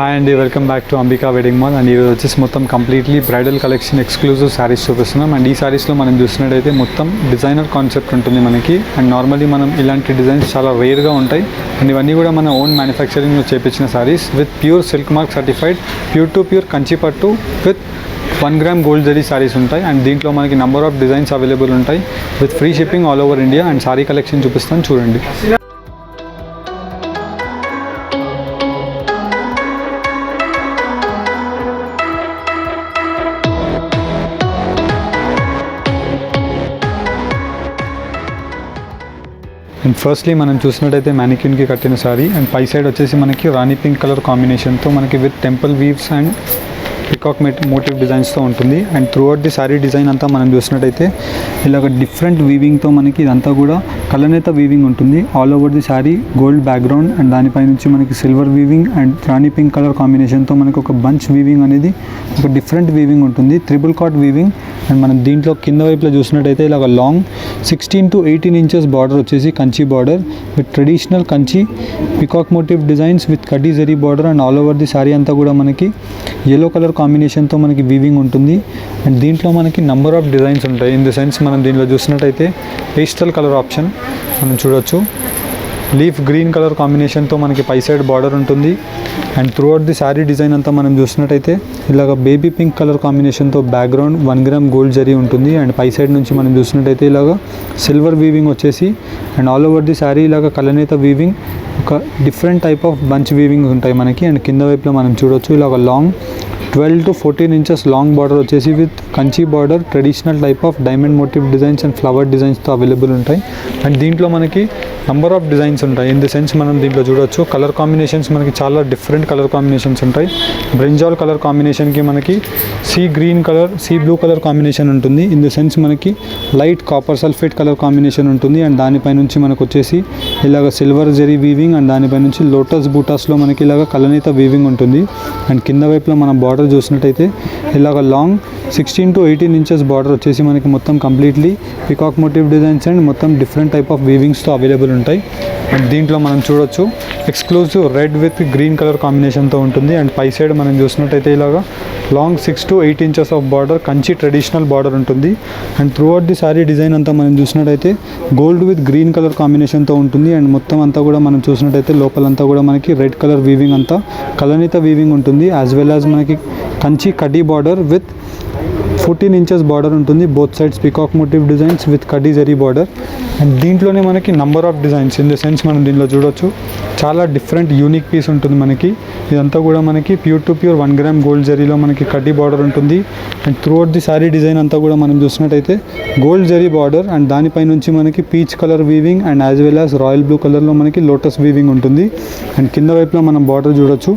Hi అండి, welcome back to Ambika wedding mall. And ఈరోజు వచ్చేసి మొత్తం completely bridal collection exclusive saris చూపిస్తున్నాం. అండ్ ఈ శారీస్లో మనం చూసినట్టయితే మొత్తం డిజైనర్ కాన్సెప్ట్ ఉంటుంది మనకి. అండ్ నార్మల్లీ మనం ఇలాంటి డిజైన్స్ చాలా రేర్గా ఉంటాయి. అండ్ ఇవన్నీ కూడా మన ఓన్ మ్యానుఫ్యాక్చరింగ్లో చేపించిన saris with pure silk mark certified pure to pure Kanchi పట్టు with 1 gram gold zari saris ఉంటాయి. అండ్ దీంట్లో మనకి నంబర్ ఆఫ్ డిజైన్స్ అవైలబుల్ ఉంటాయి with free shipping all over India. And sari collection చూపిస్తాను చూడండి. అండ్ ఫస్ట్లీ మనం చూసినట్టయితే మ్యానిక్యూన్కి కట్టిన సారీ. అండ్ పై సైడ్ వచ్చేసి మనకి రాణి పింక్ కలర్ కాంబినేషన్తో మనకి with temple weaves and peacock motif డిజైన్స్తో ఉంటుంది. And throughout the sari design అంతా మనం చూసినట్టయితే ఇలాగ డిఫరెంట్ వీవింగ్తో మనకి ఇదంతా కూడా కలనేత వీవింగ్ ఉంటుంది. All over the sari gold background and దానిపై నుంచి మనకి silver weaving and rani pink colour కాంబినేషన్తో మనకి ఒక బంచ్ వీవింగ్ అనేది ఒక డిఫరెంట్ వీవింగ్ ఉంటుంది, ట్రిపుల్ కాట్ వీవింగ్. అండ్ మనం దీంట్లో కింద వైపులో చూసినట్టయితే ఇలాగ లాంగ్ 16 to 18 ఇంచెస్ బార్డర్ వచ్చేసి Kanchi border with traditional Kanchi peacock motif designs with కడ్డీ zari border. And all over the sari అంతా కూడా మనకి ఎల్లో కలర్ కాంబినేషన్తో మనకి వీవింగ్ ఉంటుంది. అండ్ దీంట్లో మనకి నంబర్ ఆఫ్ డిజైన్స్ ఉంటాయి. ఇన్ ది సెన్స్ మనం దీంట్లో చూసినట్టయితే పేస్టల్ కలర్ ఆప్షన్ మనం చూడొచ్చు, లీఫ్ గ్రీన్ కలర్ కాంబినేషన్తో మనకి పై సైడ్ బార్డర్ ఉంటుంది. And throughout the sari design అంతా మనం చూసినట్టయితే ఇలాగ బేబీ పింక్ కలర్ కాంబినేషన్తో బ్యాక్గ్రౌండ్ 1 గ్రామ్ గోల్డ్ జరీ ఉంటుంది. అండ్ పై సైడ్ నుంచి మనం చూసినట్టయితే ఇలాగ సిల్వర్ వీవింగ్ వచ్చేసి and all over the sari ఇలాగ కలనేత వీవింగ్, ఒక different type of bunch weaving ఉంటాయి మనకి. అండ్ కింద వైపులో మనం చూడొచ్చు ఇలాగ long 12 to 14 inches long border వచ్చేసి with Kanchi border traditional type of diamond motif designs and flower డిజైన్స్తో అవైలబుల్ ఉంటాయి. అండ్ దీంట్లో మనకి నంబర్ ఆఫ్ డిజైన్స్ ఉంటాయి. ఇన్ ది సెన్స్ మనం దీంట్లో చూడొచ్చు కలర్ కాంబినేషన్స్ మనకి చాలా డిఫరెంట్ కలర్ కాంబినేషన్స్ ఉంటాయి. బ్రింజాల్ కలర్ కాంబినేషన్కి మనకి sea green colour, sea blue colour combination ఉంటుంది. ఇన్ ది సెన్స్ మనకి light copper sulphate colour combination ఉంటుంది. అండ్ దానిపై నుంచి మనకు వచ్చేసి ఇలాగ సిల్వర్ జరీ వీవింగ్ అండ్ దానిపై నుంచి లోటస్ బూటాస్లో మనకి ఇలాగ కలనేత వీవింగ్ ఉంటుంది. అండ్ కింద వైపులో మనం బార్డర్ చూసినట్టయితే ఇలాగ లాంగ్ 16 to 18 ఇంచెస్ బార్డర్ వచ్చేసి మనకి మొత్తం completely peacock motif designs and మొత్తం డిఫరెంట్ టైప్ ఆఫ్ వీవింగ్స్తో అవైలబుల్ ఉంటాయి. అండ్ దీంట్లో మనం చూడొచ్చు exclusive red with green colour కాంబినేషన్తో ఉంటుంది. అండ్ పై సైడ్ మనం చూసినట్టయితే ఇలాగ long 6 to 8 inches of border Kanchi traditional border ఉంటుంది. And throughout the sari design అంతా మనం చూసినట్టయితే గోల్డ్ విత్ గ్రీన్ కలర్ కాంబినేషన్తో ఉంటుంది. అండ్ మొత్తం అంతా కూడా మనం చూసినట్టయితే లోపలంతా కూడా మనకి రెడ్ కలర్ వీవింగ్ అంతా కలనేత వీవింగ్ ఉంటుంది. యాజ్ వెల్ యాజ్ మనకి కంచి కడ్డీ బార్డర్ విత్ 14 ఇంచెస్ బార్డర్ ఉంటుంది. Both sides peacock motif designs with కడ్డీ జరీ బార్డర్. అండ్ దీంట్లోనే మనకి number of designs in the sense మనం దీంట్లో చూడొచ్చు చాలా డిఫరెంట్ యూనిక్ పీస్ ఉంటుంది మనకి. ఇదంతా కూడా మనకి pure to pure 1 gram gold జరీలో మనకి కడ్డీ బార్డర్ ఉంటుంది. And throughout the sari design అంతా కూడా మనం చూసినట్టయితే గోల్డ్ జరీ బార్డర్ అండ్ దానిపై నుంచి మనకి peach colour weaving and as well as royal blue కలర్లో మనకి లోటస్ వీవింగ్ ఉంటుంది. అండ్ కింద వైపులో మనం బార్డర్ చూడొచ్చు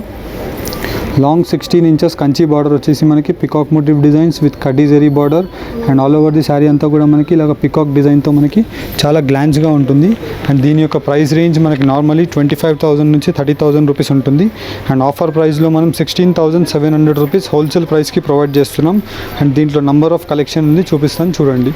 లాంగ్ 16 ఇంచెస్ కంచి బార్డర్ వచ్చేసి మనకి పికాక్ మోటివ్ డిజైన్స్ విత్ కడ్డీ zari border. And all over the sari అంతా కూడా మనకి ఇలాగ పికాక్ డిజైన్తో మనకి చాలా గ్లాన్స్గా ఉంటుంది. అండ్ దీని యొక్క ప్రైస్ రేంజ్ మనకి నార్మల్లీ 25,000 నుంచి 30,000 రూపీస్ ఉంటుంది. అండ్ ఆఫర్ ప్రైస్లో మనం 16,700 రూపీస్ హోల్సేల్ ప్రైస్కి ప్రొవైడ్ చేస్తున్నాం. అండ్ దీంట్లో నంబర్ ఆఫ్ కలెక్షన్ ఉంది, చూపిస్తాను చూడండి.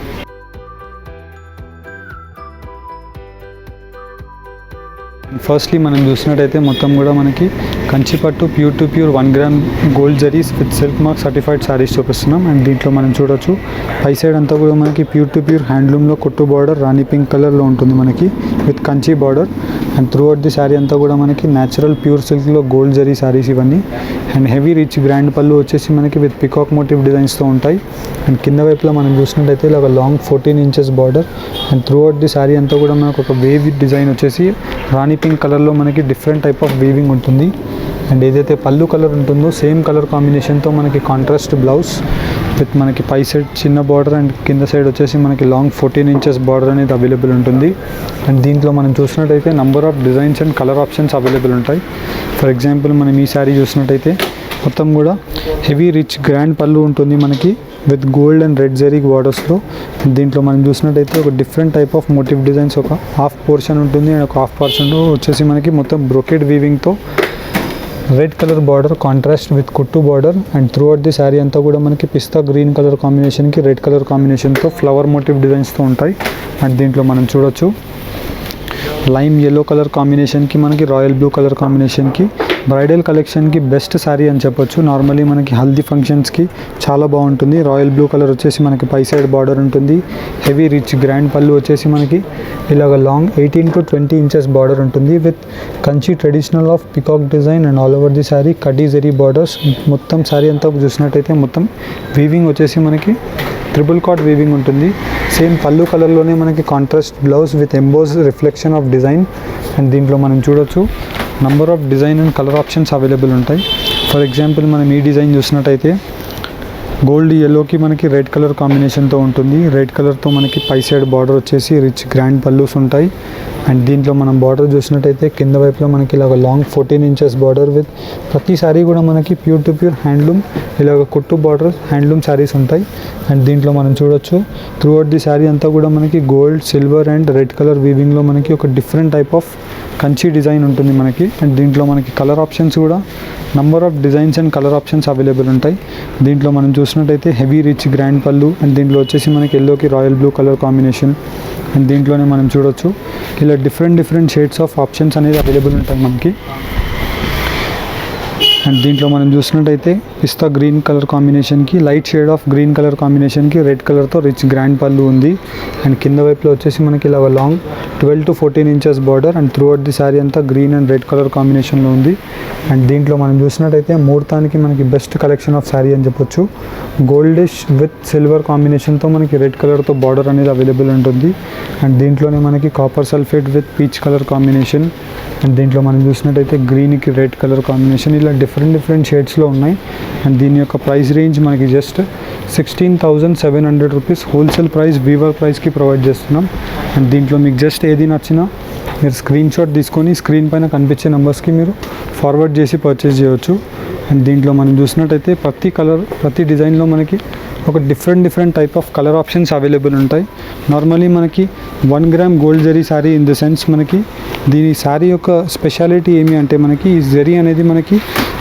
ఫస్ట్లీ మనం చూసినట్టయితే మొత్తం కూడా మనకి కంచిపట్టు pure to pure 1 gram gold zaris with silk mark certified saris చూపిస్తున్నాం. అండ్ దీంట్లో మనం చూడొచ్చు పై సైడ్ అంతా కూడా మనకి ప్యూర్ టు ప్యూర్ హ్యాండ్లూమ్లో కుట్టు బార్డర్ రాణి పింక్ కలర్లో ఉంటుంది మనకి with Kanchi border. And throughout the sari అంతా కూడా మనకి న్యాచురల్ ప్యూర్ సిల్క్లో గోల్డ్ జరీ శారీస్ ఇవన్నీ. అండ్ హెవీ రిచ్ గ్రాండ్ పళ్ళు వచ్చేసి మనకి విత్ పికాక్ మోటివ్ డిజైన్స్తో ఉంటాయి. అండ్ కింద వైపులో మనం చూసినట్టయితే ఇలా long 14 inches border. And throughout the sari అంతా కూడా మనకు ఒక వేవ్ డిజైన్ వచ్చేసి రాణి పింక్ కలర్లో మనకి డిఫరెంట్ టైప్ ఆఫ్ వీవింగ్ ఉంటుంది. అండ్ ఏదైతే పళ్ళు కలర్ ఉంటుందో సేమ్ కలర్ కాంబినేషన్తో మనకి కాంట్రాస్ట్ బ్లౌజ్ విత్ మనకి పై సైడ్ చిన్న బార్డర్ అండ్ కింద సైడ్ వచ్చేసి మనకి లాంగ్ 14 ఇంచెస్ బార్డర్ అనేది అవైలబుల్ ఉంటుంది. అండ్ దీంట్లో మనం చూసినట్టయితే number of designs and colour options available ఉంటాయి. ఫర్ ఎగ్జాంపుల్ మనం ఈ శారీ చూసినట్టయితే మొత్తం కూడా హెవీ రిచ్ గ్రాండ్ పళ్ళు ఉంటుంది మనకి with gold and red zari బార్డర్స్లో. దీంట్లో మనం చూసినట్టయితే ఒక different type of motif designs ఒక హాఫ్ పోర్షన్ ఉంటుంది. అండ్ ఒక హాఫ్ పోర్షన్ వచ్చేసి మనకి మొత్తం బ్రొకెట్ వీవింగ్తో red colour border contrast with కుట్టు border. And throughout the sari అంతా కూడా మనకి పిస్తా గ్రీన్ కలర్ కాంబినేషన్కి రెడ్ కలర్ కాంబినేషన్తో ఫ్లవర్ మోటివ్ డిజైన్స్తో ఉంటాయి. అండ్ దీంట్లో మనం చూడొచ్చు లైమ్ ఎల్లో కలర్ కాంబినేషన్కి మనకి రాయల్ బ్లూ కలర్ కాంబినేషన్కి బ్రైడల్ కలెక్షన్కి బెస్ట్ శారీ అని చెప్పొచ్చు. నార్మల్లీ మనకి హల్దీ ఫంక్షన్స్కి చాలా బాగుంటుంది. రాయల్ బ్లూ కలర్ వచ్చేసి మనకి పై సైడ్ బార్డర్ ఉంటుంది. హెవీ రిచ్ గ్రాండ్ పళ్ళు వచ్చేసి మనకి ఇలాగ లాంగ్ 18 to 20 inches బార్డర్ ఉంటుంది with Kanchi traditional of peacock design and all over the sari కటీ జరీ బార్డర్స్. మొత్తం శారీ అంతా చూసినట్టయితే మొత్తం వీవింగ్ వచ్చేసి మనకి ట్రిపుల్ కాట్ వీవింగ్ ఉంటుంది. సేమ్ పళ్ళు కలర్లోనే మనకి contrast blouse with emboss reflection of design. And దీంట్లో మనం చూడొచ్చు number of design and colour options available ఉంటాయి. ఫర్ ఎగ్జాంపుల్ మనం ఈ డిజైన్ చూసినట్టయితే గోల్డ్ ఎల్లోకి మనకి రెడ్ కలర్ కాంబినేషన్తో ఉంటుంది. రెడ్ కలర్తో మనకి పై సైడ్ బార్డర్ వచ్చేసి రిచ్ గ్రాండ్ పల్లూస్ ఉంటాయి. అండ్ దీంట్లో మనం బార్డర్ చూసినట్టయితే కింద వైపులో మనకి ఇలాగ లాంగ్ 14 inches బార్డర్ విత్ ప్రతి శారీ కూడా మనకి ప్యూర్ టు ప్యూర్ హ్యాండ్లూమ్ ఇలాగ కుట్టు బార్డర్ హ్యాండ్లూమ్ శారీస్ ఉంటాయి. అండ్ దీంట్లో మనం చూడొచ్చు త్రూ అవుట్ ది శారీ అంతా కూడా మనకి gold, silver and red colour వీవింగ్లో మనకి ఒక different type of Kanchi design ఉంటుంది మనకి. అండ్ దీంట్లో మనకి కలర్ ఆప్షన్స్ కూడా number of designs and colour options available ఉంటాయి. దీంట్లో మనం చూసినట్టయితే హెవీ రిచ్ గ్రాండ్ పళ్ళు అండ్ దీంట్లో వచ్చేసి మనకి ఎల్లోకి royal blue colour combination. And దీంట్లోనే మనం చూడొచ్చు ఇలా డిఫరెంట్ షేడ్స్ ఆఫ్ ఆప్షన్స్ అనేది అవైలబుల్ ఉంటాయి మనకి. అండ్ దీంట్లో మనం చూసినట్టయితే పిస్తా గ్రీన్ కలర్ కాంబినేషన్కి light shade of green colour కాంబినేషన్కి రెడ్ కలర్తో రిచ్ గ్రాండ్ పళ్ళు ఉంది. అండ్ కింద వైపులో వచ్చేసి మనకి ఇలా long 12 to 14 inches border and throughout the sari అంతా గ్రీన్ అండ్ రెడ్ కలర్ కాంబినేషన్లో ఉంది. అండ్ దీంట్లో మనం చూసినట్టయితే ముహూర్తానికి మనకి బెస్ట్ కలెక్షన్ ఆఫ్ శారీ అని చెప్పొచ్చు. గోల్డిష్ విత్ సిల్వర్ కాంబినేషన్తో మనకి రెడ్ కలర్తో బార్డర్ అనేది అవైలబుల్ ఉంటుంది. అండ్ దీంట్లోనే మనకి copper sulphate with peach colour combination. And దీంట్లో మనం చూసినట్టయితే గ్రీన్కి రెడ్ కలర్ కాంబినేషన్ ఇలా డిఫరెంట్ షేడ్స్లో ఉన్నాయి. అండ్ దీని యొక్క ప్రైస్ రేంజ్ మనకి just 16,700 rupees wholesale price weaver ప్రైస్కి ప్రొవైడ్ చేస్తున్నాం. అండ్ దీంట్లో మీకు జస్ట్ ఏది నచ్చినా మీరు స్క్రీన్ షాట్ తీసుకొని స్క్రీన్ పైన కనిపించే నెంబర్స్కి మీరు ఫార్వర్డ్ చేసి పర్చేస్ చేయవచ్చు. అండ్ దీంట్లో మనం చూసినట్టయితే ప్రతి డిజైన్లో మనకి ఒక different type of colour options available ఉంటాయి. నార్మలీ మనకి 1 gram gold zari sari in the sense మనకి దీని శారీ యొక్క స్పెషాలిటీ ఏమి అంటే మనకి ఈ జరీ అనేది మనకి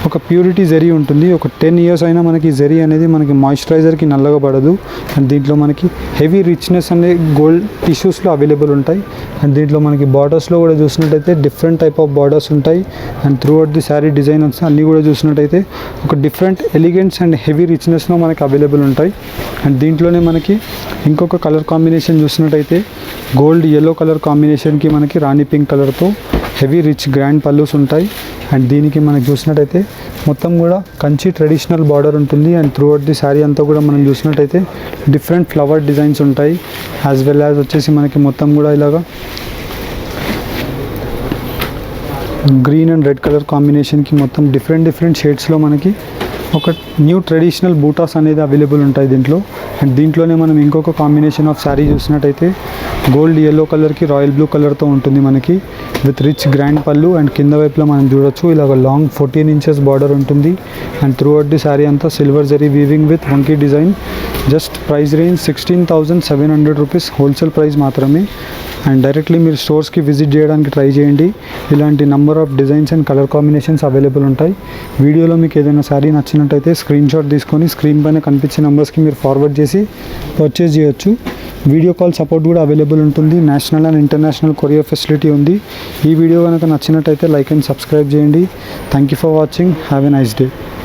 ఒక ప్యూరిటీ జరీ ఉంటుంది. ఒక 10 years అయినా మనకి జరీ అనేది మనకి మాయిశ్చరైజర్కి నల్లగా పడదు. అండ్ దీంట్లో మనకి హెవీ రిచ్నెస్ అనే గోల్డ్ టిష్యూస్లో అవైలబుల్ ఉంటాయి. అండ్ దీంట్లో మనకి బార్డర్స్లో కూడా చూసినట్టయితే డిఫరెంట్ టైప్ ఆఫ్ బార్డర్స్ ఉంటాయి. And throughout the sari designs అన్నీ కూడా చూసినట్టయితే ఒక డిఫరెంట్ ఎలిగెన్స్ అండ్ హెవీ రిచ్నెస్లో మనకి అవైలబుల్ ఉంటాయి. అండ్ దీంట్లోనే మనకి ఇంకొక కలర్ కాంబినేషన్ చూసినట్టయితే గోల్డ్ ఎల్లో కలర్ కాంబినేషన్కి మనకి రాణి పింక్ కలర్తో హెవీ రిచ్ గ్రాండ్ పల్లూస్ ఉంటాయి. అండ్ దీనికి మనకి చూసినట్టయితే మొత్తం కూడా కంచి ట్రెడిషనల్ బార్డర్ ఉంటుంది. And throughout the sari అంతా కూడా మనం చూసినట్టయితే డిఫరెంట్ ఫ్లవర్ డిజైన్స్ ఉంటాయి. యాజ్ వెల్ యాజ్ వచ్చేసి మనకి మొత్తం కూడా ఇలాగా గ్రీన్ అండ్ రెడ్ కలర్ కాంబినేషన్కి మొత్తం డిఫరెంట్ షేడ్స్లో మనకి ఒక న్యూ ట్రెడిషనల్ బూటాస్ అనేది అవైలబుల్ ఉంటాయి దీంట్లో. అండ్ దీంట్లోనే మనం ఇంకొక కాంబినేషన్ ఆఫ్ శారీ చూసినట్టయితే గోల్డ్ ఎల్లో కలర్కి రాయల్ బ్లూ కలర్తో ఉంటుంది మనకి విత్ రిచ్ గ్రాండ్ పళ్ళు. అండ్ కింద వైపులో మనం చూడొచ్చు ఇలాగ లాంగ్ 14 inches బార్డర్ ఉంటుంది. And throughout the sari అంతా సిల్వర్ జరీ వీవింగ్ విత్ వంకీ design. Just price range 16,700 rupees wholesale price మాత్రమే. అండ్ డైరెక్ట్లీ మీరు స్టోర్స్కి విజిట్ చేయడానికి ట్రై చేయండి. ఇలాంటి number of designs and colour combinations available ఉంటాయి. వీడియోలో మీకు ఏదైనా శారీ నచ్చినట్టయితే స్క్రీన్ షాట్ తీసుకొని స్క్రీన్ పైన కనిపించే నెంబర్స్కి మీరు ఫార్వర్డ్ చేసి పర్చేస్ చేయొచ్చు. వీడియో కాల్ సపోర్ట్ కూడా అవైలబుల్ ఉంటుంది. National and international courier facility ఉంది. ఈ వీడియో కనుక నచ్చినట్టయితే లైక్ అండ్ సబ్స్క్రైబ్ చేయండి. Thank you for watching. Have a nice day.